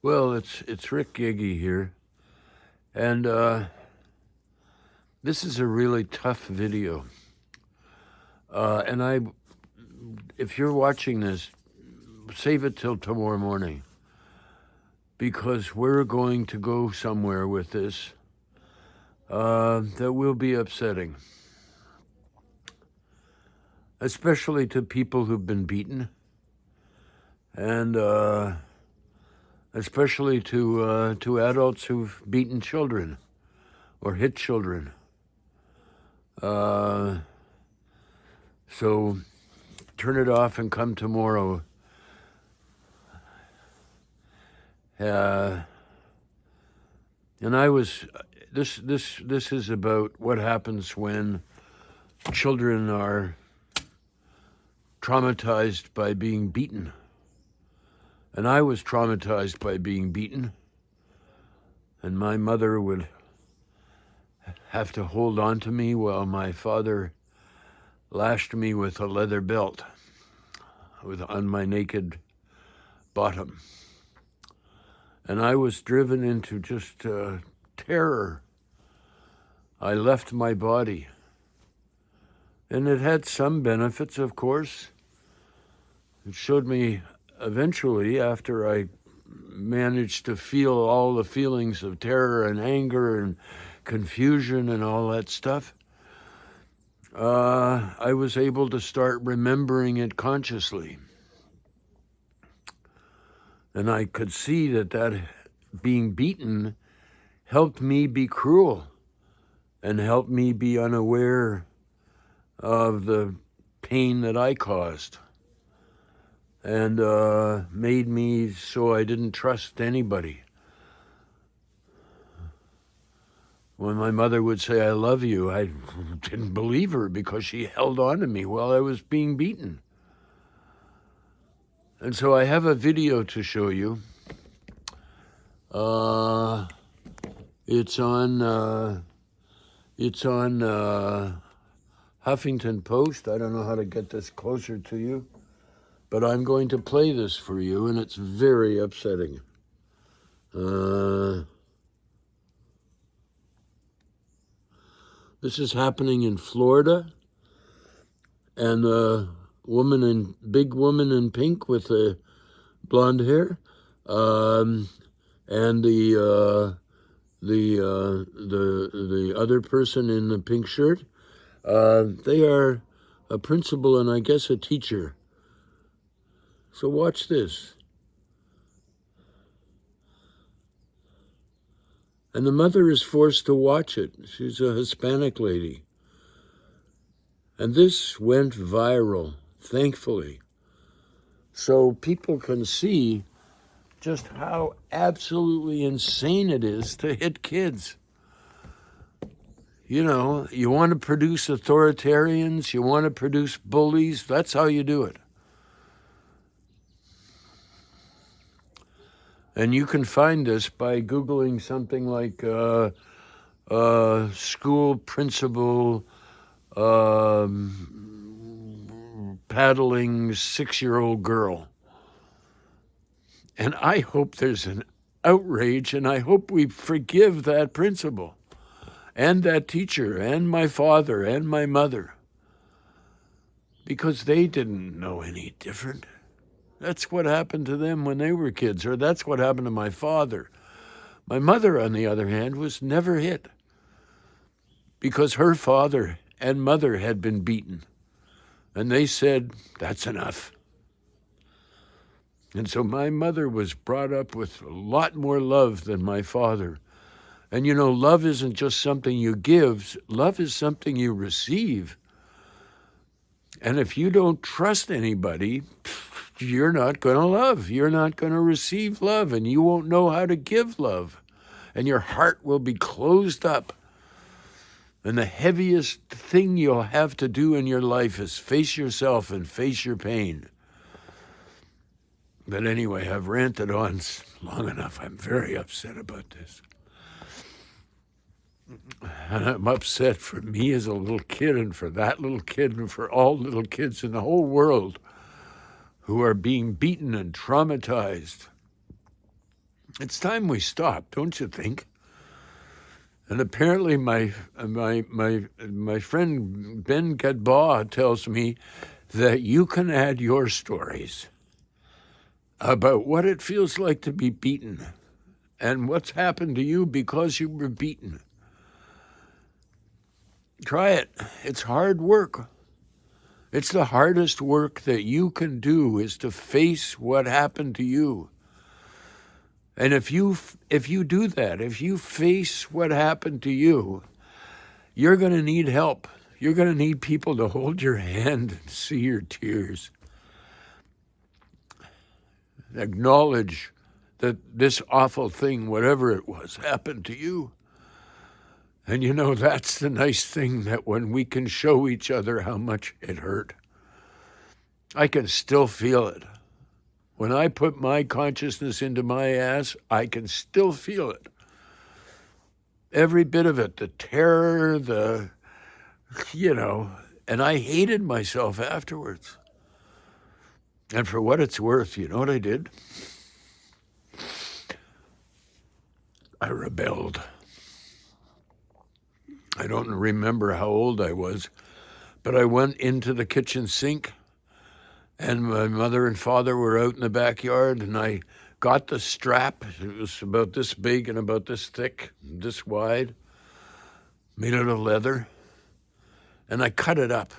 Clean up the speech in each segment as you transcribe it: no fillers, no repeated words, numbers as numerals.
Well, it's Rick Giggy here, and this is a really tough video. And if you're watching this, save it till tomorrow morning, because we're going to go somewhere with this that will be upsetting, especially to people who've been beaten, and especially to adults who've beaten children or hit children. So turn it off and come tomorrow. And this is about what happens when children are traumatized by being beaten. And I was traumatized by being beaten. And my mother would have to hold on to me while my father lashed me with a leather belt on my naked bottom. And I was driven into just terror. I left my body. And it had some benefits, of course. It showed me eventually, after I managed to feel all the feelings of terror and anger and confusion and all that stuff, I was able to start remembering it consciously. And I could see that being beaten helped me be cruel and helped me be unaware of the pain that I caused, and made me so I didn't trust anybody. When my mother would say, "I love you," I didn't believe her because she held on to me while I was being beaten. And so I have a video to show you. It's on Huffington Post. I don't know how to get this closer to you, but I'm going to play this for you, and it's very upsetting. This is happening in Florida, and big woman in pink with the blonde hair, and the other person in the pink shirt, they are a principal and I guess a teacher. So watch this. And the mother is forced to watch it. She's a Hispanic lady. And this went viral, thankfully. So people can see just how absolutely insane it is to hit kids. You know, you want to produce authoritarians, you want to produce bullies, that's how you do it. And you can find this by Googling something like school principal paddling 6-year-old girl. And I hope there's an outrage, and I hope we forgive that principal and that teacher and my father and my mother, because they didn't know any different. That's what happened to them when they were kids, or that's what happened to my father. My mother, on the other hand, was never hit because her father and mother had been beaten. And they said, that's enough. And so my mother was brought up with a lot more love than my father. And you know, love isn't just something you give, love is something you receive. And if you don't trust anybody, you're not going to love. You're not going to receive love, and you won't know how to give love. And your heart will be closed up. And the heaviest thing you'll have to do in your life is face yourself and face your pain. But anyway, I've ranted on long enough. I'm very upset about this. And I'm upset for me as a little kid, and for that little kid, and for all little kids in the whole world who are being beaten and traumatized. It's time we stop, don't you think? And apparently my friend Ben Gadbois tells me that you can add your stories about what it feels like to be beaten and what's happened to you because you were beaten. Try it. It's hard work. It's the hardest work that you can do is to face what happened to you. And if you do that, if you face what happened to you, you're going to need help. You're going to need people to hold your hand and see your tears. Acknowledge that this awful thing, whatever it was, happened to you. And you know, that's the nice thing, that when we can show each other how much it hurt, I can still feel it. When I put my consciousness into my ass, I can still feel it. Every bit of it, the terror, and I hated myself afterwards. And for what it's worth, you know what I did? I rebelled. I don't remember how old I was, but I went into the kitchen sink, and my mother and father were out in the backyard, and I got the strap. It was about this big and about this thick, this wide, made out of leather, and I cut it up.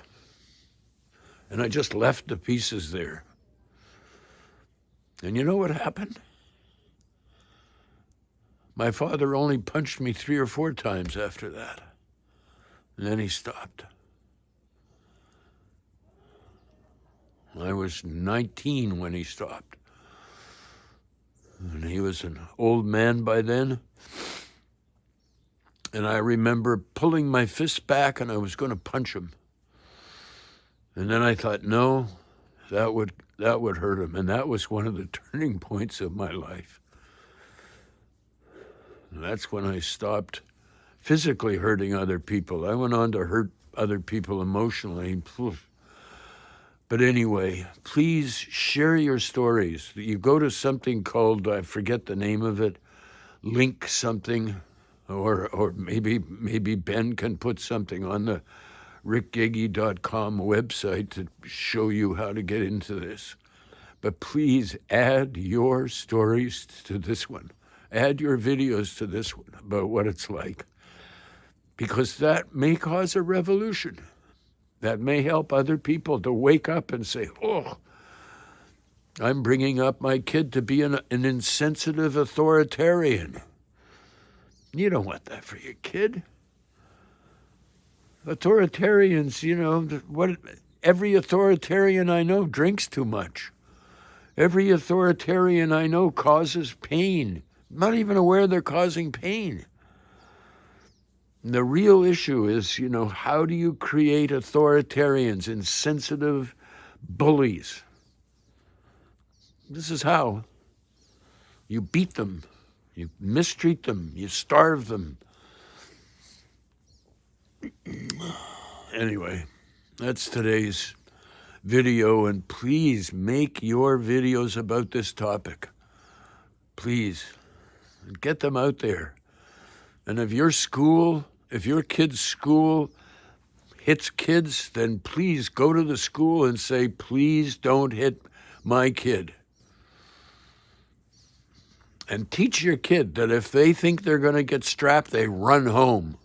And I just left the pieces there. And you know what happened? My father only punched me 3 or 4 times after that. And then he stopped. I was 19 when he stopped. And he was an old man by then. And I remember pulling my fist back, and I was going to punch him. And then I thought, no, that would hurt him. And that was one of the turning points of my life. And that's when I stopped physically hurting other people. I went on to hurt other people emotionally. But anyway, please share your stories. You go to something called, I forget the name of it, Link something, or maybe Ben can put something on the rickgagey.com website to show you how to get into this. But please add your stories to this one. Add your videos to this one about what it's like. Because that may cause a revolution. That may help other people to wake up and say, oh, I'm bringing up my kid to be an insensitive authoritarian. You don't want that for your kid. Authoritarians, every authoritarian I know drinks too much. Every authoritarian I know causes pain. Not even aware they're causing pain. The real issue is, how do you create authoritarians, insensitive bullies? This is how. You beat them. You mistreat them. You starve them. Anyway, that's today's video, and please make your videos about this topic. Please, get them out there. And if your kid's school hits kids, then please go to the school and say, please don't hit my kid. And teach your kid that if they think they're going to get strapped, they run home.